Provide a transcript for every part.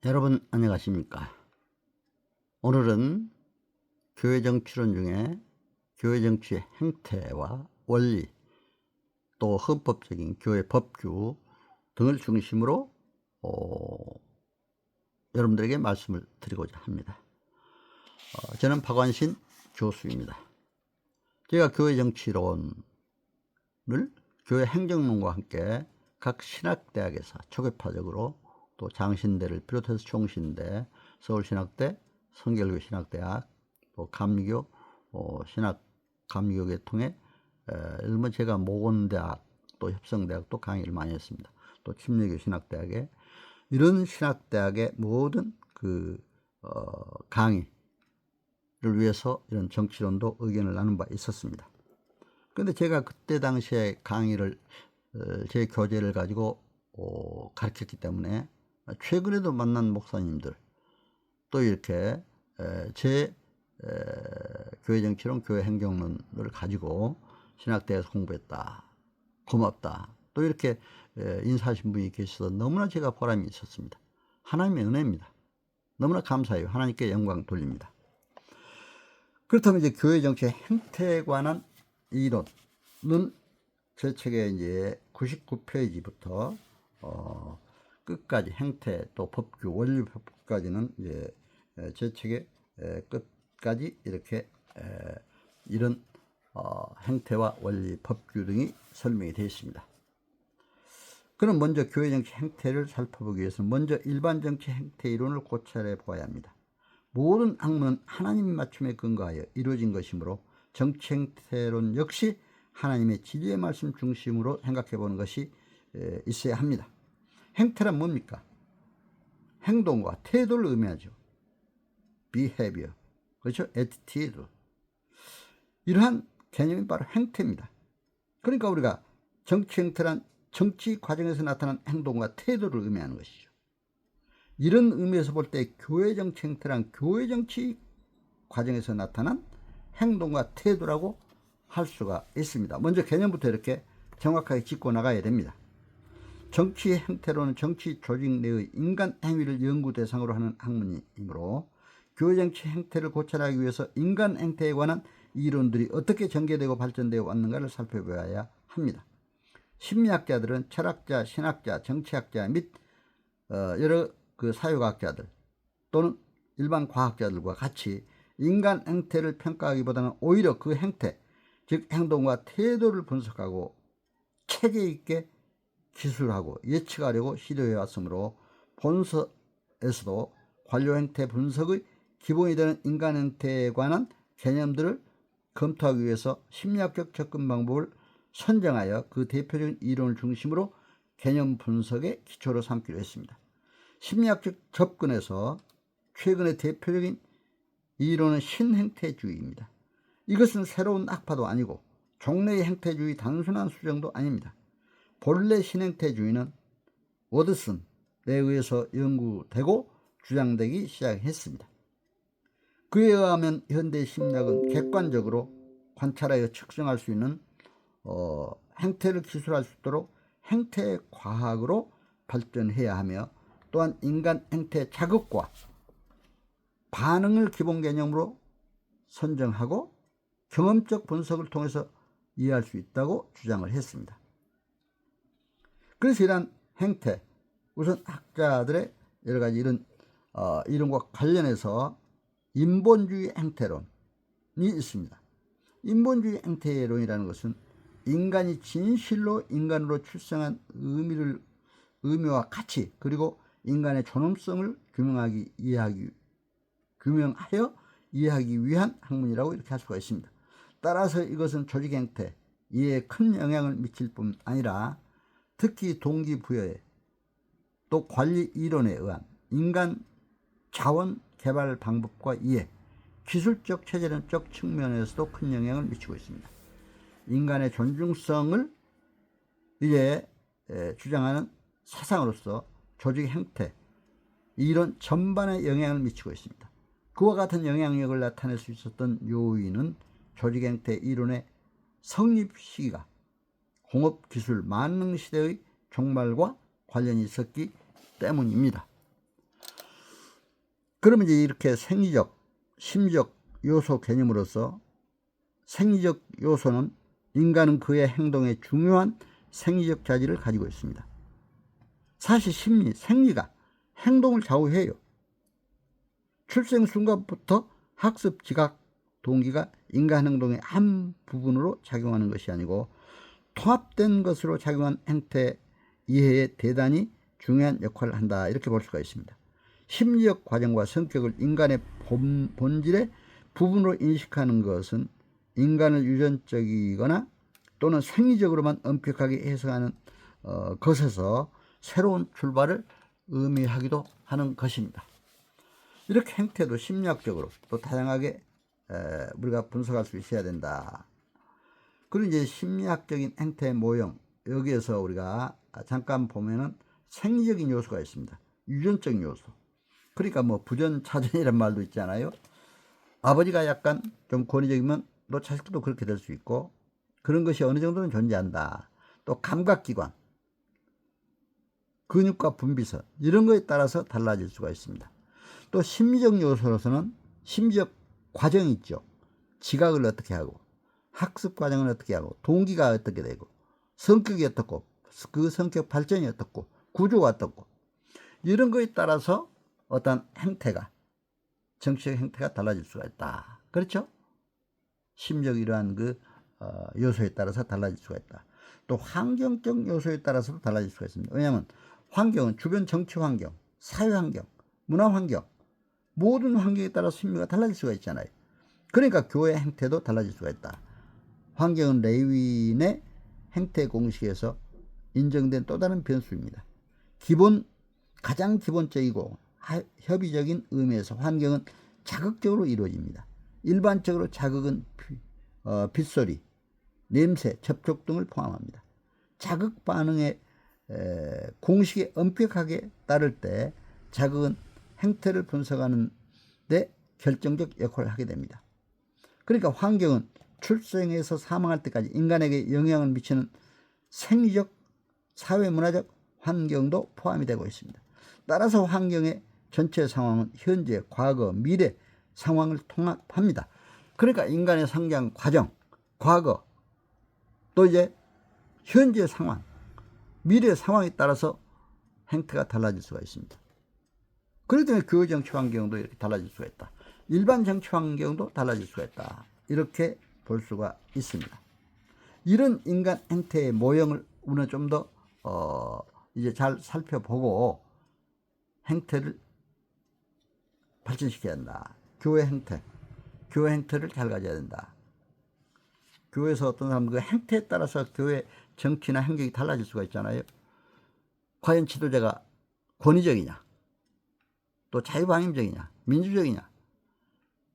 여러분 안녕하십니까? 오늘은 교회정치론 중에 교회정치의 행태와 원리, 또 헌법적인 교회 법규 등을 중심으로 여러분들에게 말씀을 드리고자 합니다. 저는 박완신 교수입니다. 제가 교회정치론을 교회 행정론과 함께 각 신학대학에서 초계파적으로, 또 장신대를 비롯해서 총신대, 서울신학대, 성결교 신학대학, 또 감리교 감리교계 통해 일본 제가 모건대학, 또 협성대학도 강의를 많이 했습니다. 또 침례교 신학대학에, 이런 신학대학의 모든 강의를 위해서 이런 정치론도 의견을 나눈 바 있었습니다. 그런데 제가 그때 당시에 강의를 제 교재를 가지고 가르쳤기 때문에 최근에도 만난 목사님들, 또 이렇게 제 교회정치론, 교회행정론을 가지고 신학대에서 공부했다, 고맙다, 또 이렇게 인사하신 분이 계셔서 너무나 제가 보람이 있었습니다. 하나님의 은혜입니다. 너무나 감사해요. 하나님께 영광 돌립니다. 그렇다면 이제 교회정치의 행태에 관한 이론은 제 책의 이제 99페이지부터 끝까지 행태, 또 법규, 원리 법까지는 이제 제 책의 끝까지 이렇게 이런 행태와 원리, 법규 등이 설명이 되어 있습니다. 그럼 먼저 교회정치 행태를 살펴보기 위해서는 먼저 일반정치 행태 이론을 고찰해 보아야 합니다. 모든 학문은 하나님 맞춤에 근거하여 이루어진 것이므로 정치 행태론 역시 하나님의 진리의 말씀 중심으로 생각해 보는 것이 있어야 합니다. 행태란 뭡니까? 행동과 태도를 의미하죠. behavior, 그렇죠? attitude. 이러한 개념이 바로 행태입니다. 그러니까 우리가 정치 행태란 정치 과정에서 나타난 행동과 태도를 의미하는 것이죠. 이런 의미에서 볼 때 교회 정치 행태란 교회 정치 과정에서 나타난 행동과 태도라고 할 수가 있습니다. 먼저 개념부터 이렇게 정확하게 짚고 나가야 됩니다. 정치 행태로는 정치 조직 내의 인간 행위를 연구 대상으로 하는 학문이므로 교회 정치 행태를 고찰하기 위해서 인간 행태에 관한 이론들이 어떻게 전개되고 발전되어 왔는가를 살펴봐야 합니다. 심리학자들은 철학자, 신학자, 정치학자 및 여러 사회과학자들 또는 일반 과학자들과 같이 인간 행태를 평가하기보다는 오히려 그 행태, 즉 행동과 태도를 분석하고 체계 있게 기술하고 예측하려고 시도해 왔으므로 본서에서도 관료 행태 분석의 기본이 되는 인간 행태에 관한 개념들을 검토하기 위해서 심리학적 접근 방법을 선정하여 그 대표적인 이론을 중심으로 개념 분석의 기초로 삼기로 했습니다. 심리학적 접근에서 최근의 대표적인 이론은 신행태주의입니다. 이것은 새로운 학파도 아니고 종래의 행태주의 단순한 수정도 아닙니다. 본래 신행태주의는 워드슨에 의해서 연구되고 주장되기 시작했습니다. 그에 의하면 현대 심리학은 객관적으로 관찰하여 측정할 수 있는 행태를 기술할 수 있도록 행태과학으로 발전해야 하며, 또한 인간 행태 자극과 반응을 기본 개념으로 선정하고 경험적 분석을 통해서 이해할 수 있다고 주장을 했습니다. 그래서 이러한 행태, 우선 학자들의 여러 가지 이런 이론과 관련해서 인본주의 행태론이 있습니다. 인본주의 행태론이라는 것은 인간이 진실로 인간으로 출생한 의미와 가치, 그리고 인간의 존엄성을 규명하여 이해하기 위한 학문이라고 이렇게 할 수가 있습니다. 따라서 이것은 조직 행태 이해에 큰 영향을 미칠 뿐 아니라 특히 동기부여에, 또 관리 이론에 의한 인간 자원 개발 방법과 이해, 기술적 체제론적 측면에서도 큰 영향을 미치고 있습니다. 인간의 존중성을 이제 주장하는 사상으로서 조직 행태 이론 전반에 영향을 미치고 있습니다. 그와 같은 영향력을 나타낼 수 있었던 요인은 조직 행태 이론의 성립 시기가 공업기술 만능시대의 종말과 관련이 있었기 때문입니다. 그러면 이제 이렇게 생리적, 심리적 요소 개념으로서 생리적 요소는 인간은 그의 행동에 중요한 생리적 자질을 가지고 있습니다. 사실 심리, 생리가 행동을 좌우해요. 출생 순간부터 학습, 지각, 동기가 인간 행동의 한 부분으로 작용하는 것이 아니고 통합된 것으로 작용한 행태 이해에 대단히 중요한 역할을 한다, 이렇게 볼 수가 있습니다. 심리적 과정과 성격을 인간의 본질의 부분으로 인식하는 것은 인간을 유전적이거나 또는 생리적으로만 엄격하게 해석하는 것에서 새로운 출발을 의미하기도 하는 것입니다. 이렇게 행태도 심리학적으로 또 다양하게 우리가 분석할 수 있어야 된다. 그리고 이제 심리학적인 행태의 모형, 여기에서 우리가 잠깐 보면은 생리적인 요소가 있습니다. 유전적인 요소. 그러니까 뭐 부전차전이란 말도 있잖아요. 아버지가 약간 좀 권위적이면 또 자식도 그렇게 될 수 있고, 그런 것이 어느 정도는 존재한다. 또 감각기관, 근육과 분비선, 이런 거에 따라서 달라질 수가 있습니다. 또 심리적 요소로서는 심리적 과정이 있죠. 지각을 어떻게 하고, 학습 과정을 어떻게 하고, 동기가 어떻게 되고, 성격이 어떻고, 그 성격 발전이 어떻고, 구조가 어떻고, 이런 거에 따라서 어떤 행태가, 정치적 행태가 달라질 수가 있다. 그렇죠? 심리적 이러한 그 요소에 따라서 달라질 수가 있다. 또 환경적 요소에 따라서도 달라질 수가 있습니다. 왜냐하면 환경은 주변 정치 환경, 사회 환경, 문화 환경, 모든 환경에 따라서 심리가 달라질 수가 있잖아요. 그러니까 교회 행태도 달라질 수가 있다. 환경은 레윈의 행태 공식에서 인정된 또 다른 변수입니다. 가장 기본적이고 협의적인 의미에서 환경은 자극적으로 이루어집니다. 일반적으로 자극은 빗소리, 냄새, 접촉 등을 포함합니다. 자극 반응의 공식에 엄격하게 따를 때 자극은 행태를 분석하는 데 결정적 역할을 하게 됩니다. 그러니까 환경은 출생에서 사망할 때까지 인간에게 영향을 미치는 생리적, 사회문화적 환경도 포함이 되고 있습니다. 따라서 환경의 전체 상황은 현재, 과거, 미래 상황을 통합합니다. 그러니까 인간의 성장 과정, 과거, 또 이제 현재 상황, 미래 상황에 따라서 행태가 달라질 수가 있습니다. 그렇기 때문에 교회 정치 환경도 이렇게 달라질 수가 있다. 일반 정치 환경도 달라질 수가 있다. 이렇게 볼 수가 있습니다. 이런 인간 행태의 모형을 우리는 좀 더 이제 잘 살펴보고 행태를 발전시켜야 한다. 교회 행태를 잘 가져야 된다. 교회에서 어떤 사람들 그 행태에 따라서 교회 정치나 행정이 달라질 수가 있잖아요. 과연 지도자가 권위적이냐, 또 자유방임적이냐, 민주적이냐,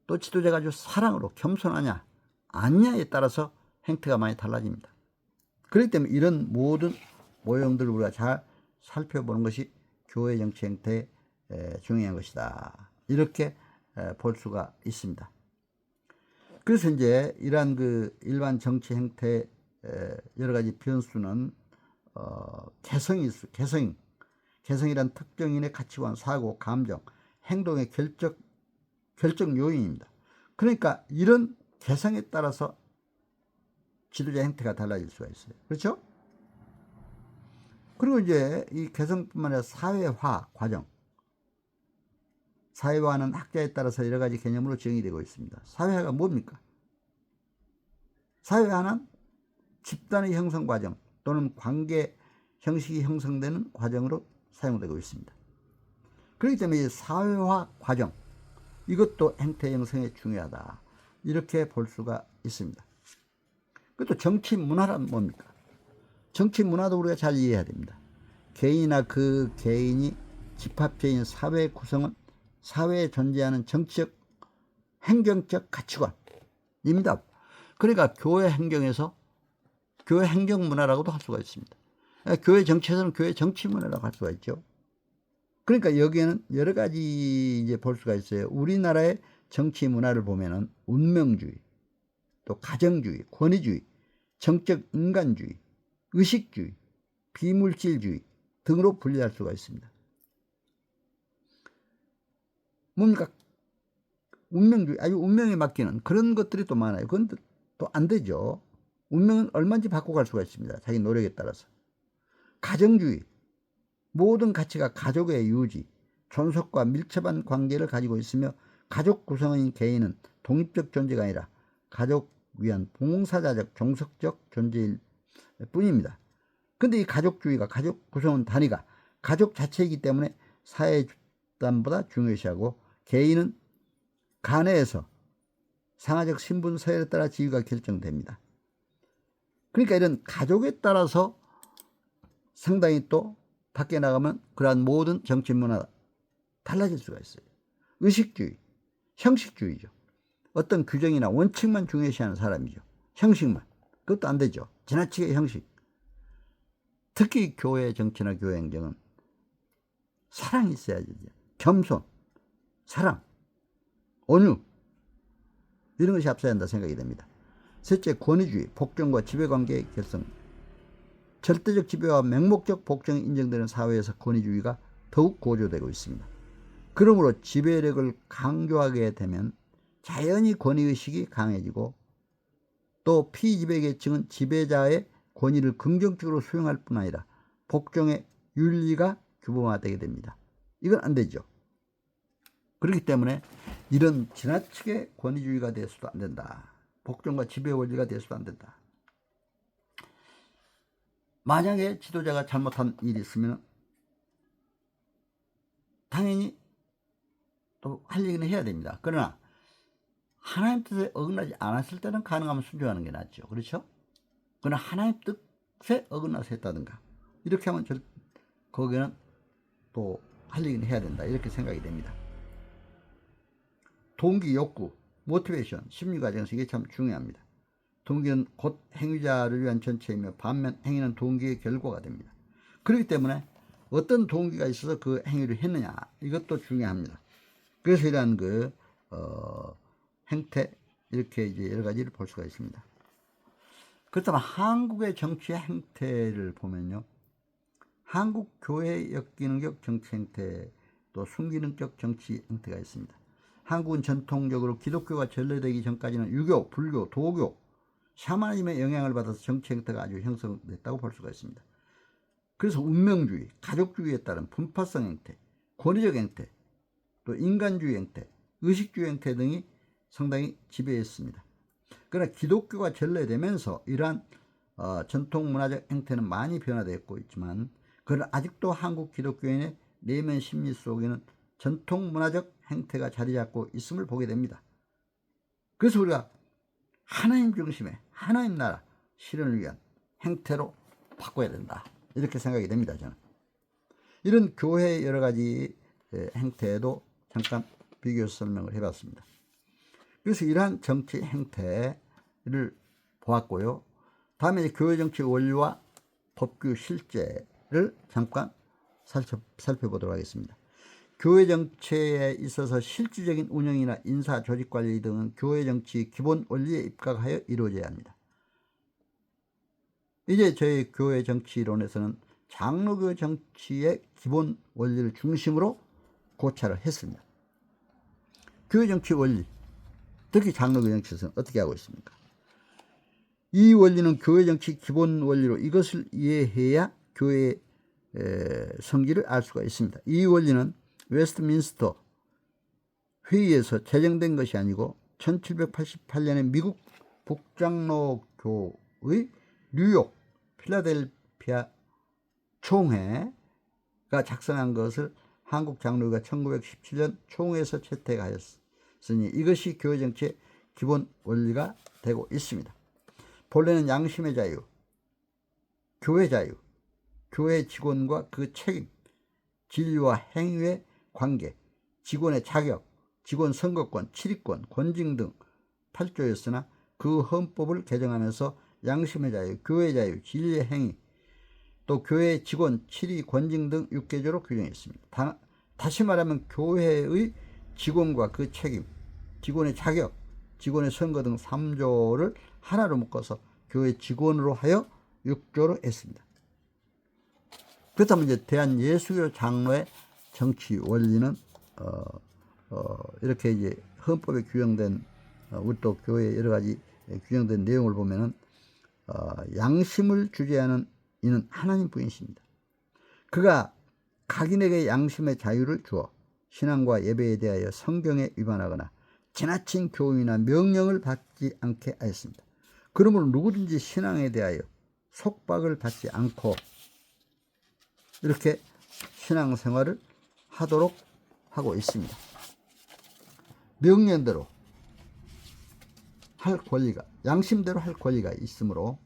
또 지도자가 아주 사랑으로 겸손하냐, 아니냐에 따라서 행태가 많이 달라집니다. 그렇기 때문에 이런 모든 모형들을 우리가 잘 살펴보는 것이 교회 정치 행태의 중요한 것이다. 이렇게 볼 수가 있습니다. 그래서 이제 이러한 그 일반 정치 행태의 여러 가지 변수는 개성이란 특정인의 가치관, 사고, 감정, 행동의 결정 요인입니다. 그러니까 이런 개성에 따라서 지도자 행태가 달라질 수가 있어요. 그렇죠? 그리고 이제 이 개성뿐만 아니라 사회화 과정, 사회화는 학자에 따라서 여러 가지 개념으로 정의되고 있습니다. 사회화가 뭡니까? 사회화는 집단의 형성 과정 또는 관계 형식이 형성되는 과정으로 사용되고 있습니다. 그렇기 때문에 이 사회화 과정, 이것도 행태 형성에 중요하다. 이렇게 볼 수가 있습니다. 그것도 정치 문화란 뭡니까? 정치 문화도 우리가 잘 이해해야 됩니다. 개인이나 그 개인이 집합체인 사회 구성은 사회에 존재하는 정치적, 행정적 가치관입니다. 그러니까 교회 행정에서 교회 행정 문화라고도 할 수가 있습니다. 교회 정치에서는 교회 정치 문화라고 할 수가 있죠. 그러니까 여기에는 여러 가지 이제 볼 수가 있어요. 우리나라의 정치 문화를 보면은 운명주의, 또 가정주의, 권위주의, 정적 인간주의, 의식주의, 비물질주의 등으로 분류할 수가 있습니다. 뭡니까? 운명주의, 아주 운명에 맡기는 그런 것들이 또 많아요. 그건 또 안 되죠. 운명은 얼마든지 바꿔갈 수가 있습니다. 자기 노력에 따라서. 가정주의, 모든 가치가 가족의 유지, 존속과 밀접한 관계를 가지고 있으며 가족 구성원인 개인은 독립적 존재가 아니라 가족 위한 봉사자적 종속적 존재일 뿐입니다. 근데 이 가족주의가, 가족 구성원 단위가 가족 자체이기 때문에 사회 집단보다 중요시하고 개인은 간해에서 상하적 신분 서열에 따라 지위가 결정됩니다. 그러니까 이런 가족에 따라서 상당히 또 밖에 나가면 그러한 모든 정치 문화가 달라질 수가 있어요. 의식주의, 형식주의죠. 어떤 규정이나 원칙만 중요시하는 사람이죠. 형식만. 그것도 안 되죠. 지나치게 형식. 특히 교회 정치나 교회 행정은 사랑이 있어야죠. 겸손, 사랑, 온유, 이런 것이 앞서야 한다 생각이 됩니다. 셋째, 권위주의, 복종과 지배관계의 결성. 절대적 지배와 맹목적 복종이 인정되는 사회에서 권위주의가 더욱 고조되고 있습니다. 그러므로 지배력을 강조하게 되면 자연히 권위의식이 강해지고 또 피지배계층은 지배자의 권위를 긍정적으로 수용할 뿐 아니라 복종의 윤리가 규범화되게 됩니다. 이건 안 되죠. 그렇기 때문에 이런 지나치게 권위주의가 돼서도 안 된다. 복종과 지배 원리가 돼서도 안 된다. 만약에 지도자가 잘못한 일이 있으면 당연히 또 할 얘기는 해야 됩니다. 그러나 하나님 뜻에 어긋나지 않았을 때는 가능하면 순종하는 게 낫죠. 그렇죠? 그러나 하나님 뜻에 어긋나서 했다든가 이렇게 하면 거기는 또 할 얘기는 해야 된다. 이렇게 생각이 됩니다. 동기, 욕구, 모티베이션, 심리 과정에서 이게 참 중요합니다. 동기는 곧 행위자를 위한 전체이며 반면 행위는 동기의 결과가 됩니다. 그렇기 때문에 어떤 동기가 있어서 그 행위를 했느냐 이것도 중요합니다. 그래서 이러한 행태 이렇게 이제 여러 가지를 볼 수가 있습니다. 그렇다면 한국의 정치 행태를 보면요, 한국 교회 역기능적 정치 행태 또 순기능적 정치 행태가 있습니다. 한국은 전통적으로 기독교가 전래되기 전까지는 유교, 불교, 도교, 샤머니즘의 영향을 받아서 정치 행태가 아주 형성됐다고 볼 수가 있습니다. 그래서 운명주의, 가족주의에 따른 분파성 행태, 권위적 행태, 또 인간주의 행태, 의식주의 행태 등이 상당히 지배했습니다. 그러나 기독교가 전래되면서 이러한 전통 문화적 행태는 많이 변화되고 있지만 그러나 아직도 한국 기독교인의 내면 심리 속에는 전통 문화적 행태가 자리 잡고 있음을 보게 됩니다. 그래서 우리가 하나님 중심의 하나님 나라 실현을 위한 행태로 바꿔야 된다. 이렇게 생각이 됩니다. 저는 이런 교회의 여러 가지 행태에도 잠깐 비교 설명을 해봤습니다. 그래서 이러한 정치 행태를 보았고요. 다음에 교회 정치 원리와 법규 실제를 잠깐 살펴보도록 하겠습니다. 교회 정치에 있어서 실질적인 운영이나 인사, 조직 관리 등은 교회 정치 기본 원리에 입각하여 이루어져야 합니다. 이제 저희 교회 정치론에서는 장로교 정치의 기본 원리를 중심으로 고찰을 했습니다. 교회 정치 원리, 특히 장로교 정치에서는 어떻게 하고 있습니까? 이 원리는 교회 정치 기본 원리로 이것을 이해해야 교회의 성질을 알 수가 있습니다. 이 원리는 웨스트민스터 회의에서 제정된 것이 아니고 1788년에 미국 북장로교의 뉴욕 필라델피아 총회가 작성한 것을 한국 장로교가 1917년 총회에서 채택하였으니 이것이 교회 정치의 기본 원리가 되고 있습니다. 본래는 양심의 자유, 교회 자유, 교회 직원과 그 책임, 진리와 행위의 관계, 직원의 자격, 직원 선거권, 출입권, 권징 등 8조였으나 그 헌법을 개정하면서 양심의 자유, 교회 자유, 진리의 행위, 또 교회 직원, 출입, 권징 등 6개조로 규정했습니다. 다시 말하면 교회의 직원과 그 책임, 직원의 자격, 직원의 선거 등 3조를 하나로 묶어서 교회 직원으로 하여 6조로 했습니다. 그렇다면 이제 대한예수교 장로의 정치 원리는 이렇게 이제 헌법에 규정된 우리 또 교회 여러 가지 규정된 내용을 보면은 양심을 주재하는 이는 하나님 분이십니다. 그가 각인에게 양심의 자유를 주어 신앙과 예배에 대하여 성경에 위반하거나 지나친 교훈이나 명령을 받지 않게 하였습니다. 그러므로 누구든지 신앙에 대하여 속박을 받지 않고 이렇게 신앙생활을 하도록 하고 있습니다. 명령대로 할 권리가, 양심대로 할 권리가 있으므로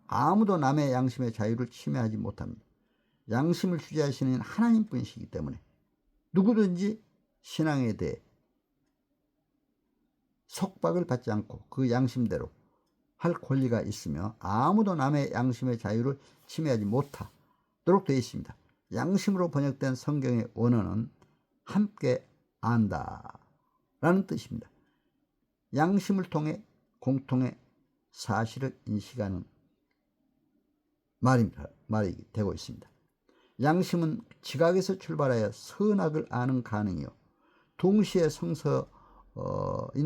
아무도 남의 양심의 자유를 침해하지 못합니다. 양심을 주재하시는 하나님 분이시기 때문에 누구든지 신앙에 대해 속박을 받지 않고 그 양심대로 할 권리가 있으며 아무도 남의 양심의 자유를 침해하지 못하도록 되어 있습니다. 양심으로 번역된 성경의 원어는 함께 안다 라는 뜻입니다. 양심을 통해 공통의 사실을 인식하는 말이 되고 있습니다. 양심은 지각에서 출발하여 선악을 아는 가능이요 동시에 성서인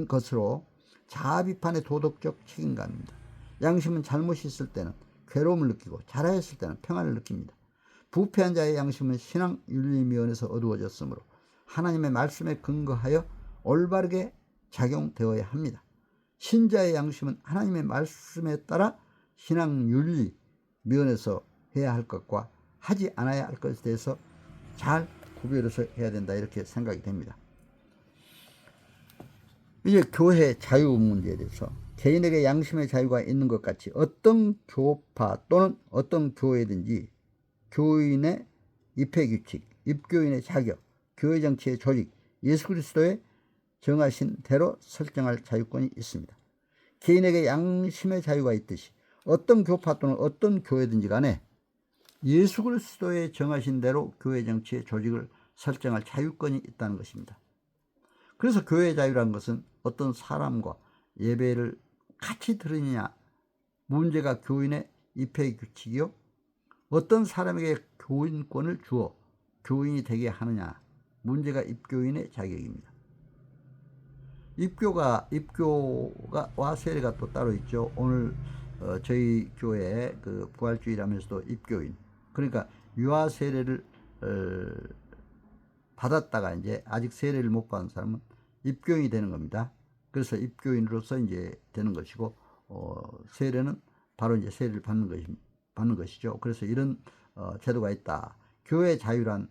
것으로 자아 비판의 도덕적 책임감입니다. 양심은 잘못이 있을 때는 괴로움을 느끼고 잘하였을 때는 평안을 느낍니다. 부패한 자의 양심은 신앙 윤리 면에서 어두워졌으므로 하나님의 말씀에 근거하여 올바르게 작용되어야 합니다. 신자의 양심은 하나님의 말씀에 따라 신앙 윤리 면에서 해야 할 것과 하지 않아야 할 것에 대해서 잘 구별해서 해야 된다 이렇게 생각이 됩니다. 이제 교회 자유 문제에 대해서 개인에게 양심의 자유가 있는 것 같이 어떤 교파 또는 어떤 교회든지 교인의 입회규칙, 입교인의 자격, 교회 정치의 조직, 예수 그리스도의 정하신 대로 설정할 자유권이 있습니다. 개인에게 양심의 자유가 있듯이 어떤 교파 또는 어떤 교회든지 간에 예수 그리스도의 정하신 대로 교회 정치의 조직을 설정할 자유권이 있다는 것입니다. 그래서 교회 자유라는 것은 어떤 사람과 예배를 같이 드리느냐 문제가 교인의 입회 규칙이요 어떤 사람에게 교인권을 주어 교인이 되게 하느냐 문제가 입교인의 자격입니다. 입교와 세례가 또 따로 있죠. 오늘 저희 교회 그 부활주일하면서도 입교인 그러니까 유아 세례를 받았다가 이제 아직 세례를 못 받은 사람은 입교인이 되는 겁니다. 그래서 입교인으로서 이제 되는 것이고 세례는 바로 이제 세례를 받는 것이죠. 그래서 이런 제도가 있다. 교회 자유란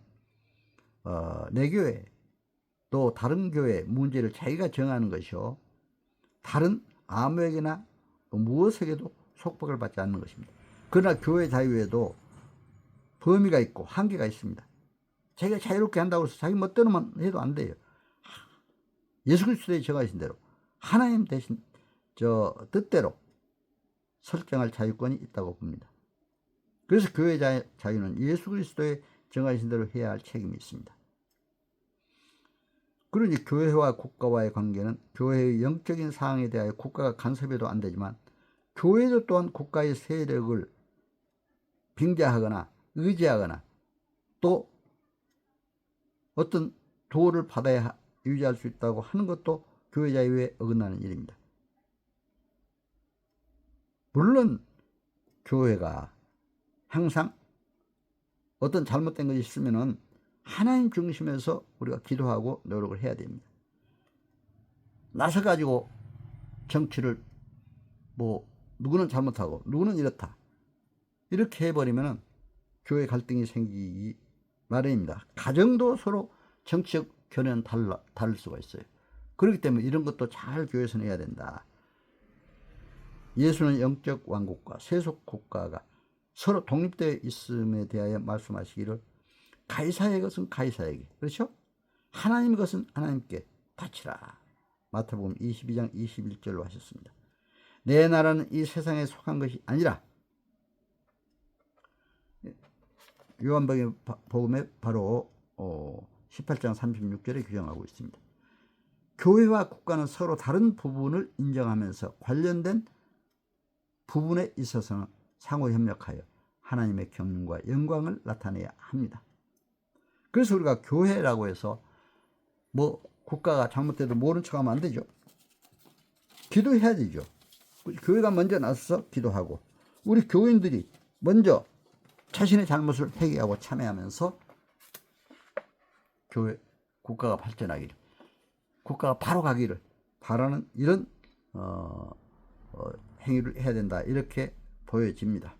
내 교회 또 다른 교회 문제를 자기가 정하는 것이요. 다른 아무에게나 무엇에게도 속박을 받지 않는 것입니다. 그러나 교회 자유에도 범위가 있고 한계가 있습니다. 자기가 자유롭게 한다고 해서 자기 멋대로만 해도 안 돼요. 예수 그리스도의 정하신 대로 하나님 대신 뜻대로 설정할 자유권이 있다고 봅니다. 그래서 교회 자유는 예수 그리스도의 정하신 대로 해야 할 책임이 있습니다. 그리고 이제 교회와 국가와의 관계는 교회의 영적인 사항에 대하여 국가가 간섭해도 안 되지만 교회도 또한 국가의 세력을 빙자하거나 의지하거나 또 어떤 도를 받아야 유지할 수 있다고 하는 것도 교회 자유에 어긋나는 일입니다. 물론 교회가 항상 어떤 잘못된 것이 있으면은 하나님 중심에서 우리가 기도하고 노력을 해야 됩니다. 나서가지고 정치를 누구는 잘못하고 누구는 이렇다 이렇게 해버리면은 교회 갈등이 생기기 마련입니다. 가정도 서로 정치적 견해는 다를 수가 있어요. 그렇기 때문에 이런 것도 잘 교회에서는 해야 된다. 예수는 영적 왕국과 세속 국가가 서로 독립되어 있음에 대하여 말씀하시기를 가이사의 것은 가이사에게 그렇죠? 하나님의 것은 하나님께 바치라. 마태복음 22장 21절로 하셨습니다. 내 나라는 이 세상에 속한 것이 아니라 요한복음에 바로 18장 36절에 규정하고 있습니다. 교회와 국가는 서로 다른 부분을 인정하면서 관련된 부분에 있어서는 상호 협력하여 하나님의 경륜과 영광을 나타내야 합니다. 그래서 우리가 교회라고 해서 국가가 잘못돼도 모른 척하면 안 되죠. 기도해야 되죠. 교회가 먼저 나서서 기도하고 우리 교인들이 먼저 자신의 잘못을 회개하고 참회하면서 교회 국가가 발전하기를, 국가가 바로 가기를 바라는 이런 행위를 해야 된다, 이렇게 보여집니다.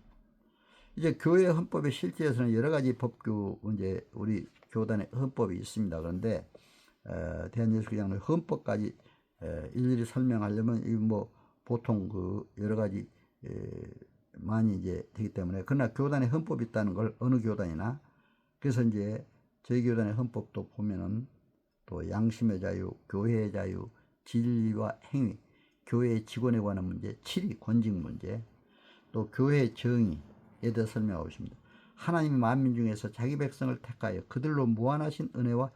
이제 교회 헌법의 실제에서는 여러 가지 법규, 이제 우리 교단의 헌법이 있습니다. 그런데 대한예수교장의 헌법까지 일일이 설명하려면 뭐 보통 그 여러 가지 많이 이제 되기 때문에, 그러나 교단의 헌법이 있다는 걸 어느 교단이나, 그래서 이제 저희 교단의 헌법도 보면은 또 양심의 자유, 교회의 자유, 진리와 행위, 교회의 직원에 관한 문제, 7위 권직 문제, 또 교회의 정의에 대해 설명하고 있습니다. 하나님이 만민 중에서 자기 백성을 택하여 그들로 무한하신 은혜와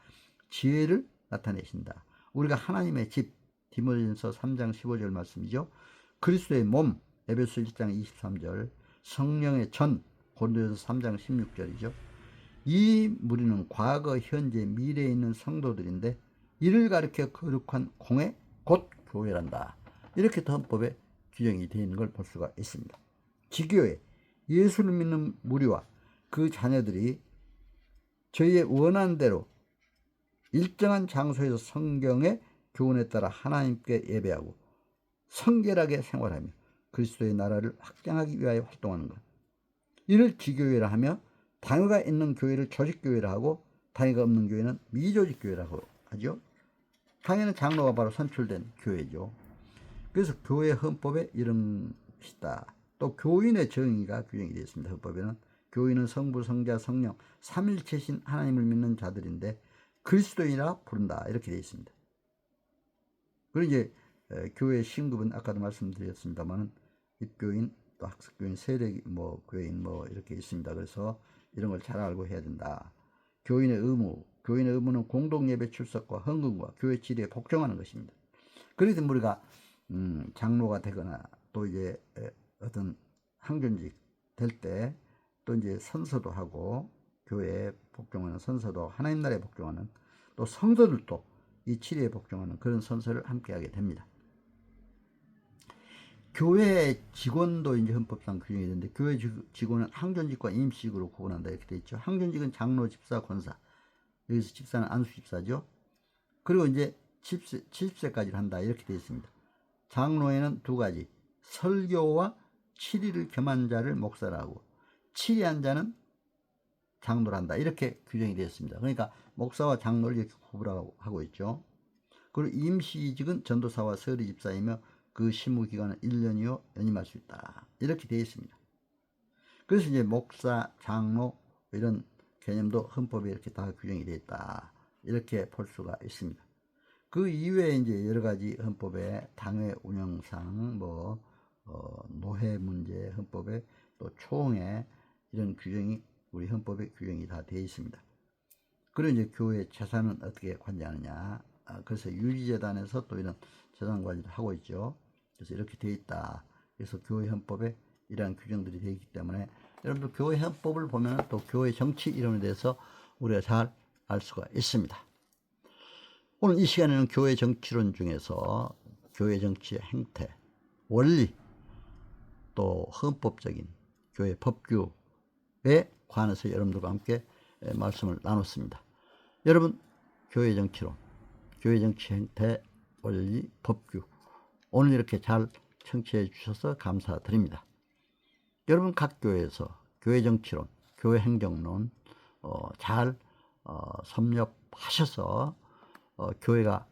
지혜를 나타내신다. 우리가 하나님의 집, 디모데전서 3장 15절 말씀이죠. 그리스도의 몸, 에베소 1장 23절, 성령의 전, 고린도전서 3장 16절이죠. 이 무리는 과거, 현재, 미래에 있는 성도들인데 이를 가리켜 거룩한 공회, 곧 교회란다. 이렇게 헌법에 규정이 되어 있는 걸 볼 수가 있습니다. 지교회, 예수를 믿는 무리와 그 자녀들이 저희의 원하는 대로 일정한 장소에서 성경의 교훈에 따라 하나님께 예배하고 성결하게 생활하며 그리스도의 나라를 확장하기 위하여 활동하는 것, 이를 지교회라 하며, 당회가 있는 교회를 조직교회라 하고 당회가 없는 교회는 미조직교회라고 하죠. 당회는 장로가 바로 선출된 교회죠. 그래서 교회 헌법에 이런 것이다. 또 교인의 정의가 규정이 되어 있습니다. 헌법에는 교인은 성부, 성자, 성령 삼일체신 하나님을 믿는 자들인데 그리스도인이라 부른다, 이렇게 되어 있습니다. 그리고 이제 교회 신급은 아까도 말씀드렸습니다만 입교인, 또 학습교인, 세례 뭐 교인 뭐 이렇게 있습니다. 그래서 이런 걸 잘 알고 해야 된다. 교인의 의무, 교인의 의무는 공동 예배 출석과 헌금과 교회 지리에 복종하는 것입니다. 그래서 우리가 장로가 되거나 또 이제 어떤 항존직 될 때 또 이제 선서도 하고 교회에 복종하는 선서도, 하나님 나라에 복종하는, 또 성도들도 이 치리에 복종하는 그런 선서를 함께 하게 됩니다. 교회 직원도 이제 헌법상 규정이 되는데, 교회 직원은 항존직과 임시직으로 구분한다, 이렇게 되어 있죠. 항존직은 장로, 집사, 권사, 여기서 집사는 안수 집사죠. 그리고 이제 70세까지 한다, 이렇게 되어 있습니다. 장로에는 두 가지, 설교와 치리를 겸한 자를 목사라고, 치리한 자는 장로를 한다, 이렇게 규정이 되어 있습니다. 그러니까 목사와 장로를 이렇게 구분하고 있죠. 그리고 임시직은 전도사와 서리 집사이며 그 심무 기간은 1년이요 연임할 수 있다, 이렇게 되어 있습니다. 그래서 이제 목사, 장로 이런 개념도 헌법에 이렇게 다 규정이 되어 있다, 이렇게 볼 수가 있습니다. 그 이외에 이제 여러 가지 헌법에 당회 운영상, 뭐 노회 문제 헌법에, 또 총회, 이런 규정이 우리 헌법에 규정이 다 되어 있습니다. 그리고 이제 교회 재산은 어떻게 관리하느냐, 그래서 유지재단에서 또 이런 재산 관리를 하고 있죠. 그래서 이렇게 되어 있다. 그래서 교회 헌법에 이러한 규정들이 되어 있기 때문에 여러분들 교회 헌법을 보면 또 교회 정치 이론에 대해서 우리가 잘 알 수가 있습니다. 오늘 이 시간에는 교회 정치론 중에서 교회 정치의 행태, 원리, 또 헌법적인 교회 법규에 관해서 여러분들과 함께 말씀을 나눴습니다. 여러분, 교회 정치론, 교회 정치 행태, 원리, 법규, 오늘 이렇게 잘 청취해 주셔서 감사드립니다. 여러분 각 교회에서 교회 정치론, 교회 행정론 잘 섭렵하셔서 교회가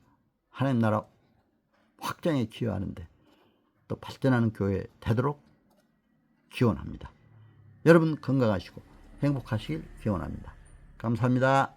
하나님 나라 확장에 기여하는데 또 발전하는 교회 되도록 기원합니다. 여러분 건강하시고 행복하시길 기원합니다. 감사합니다.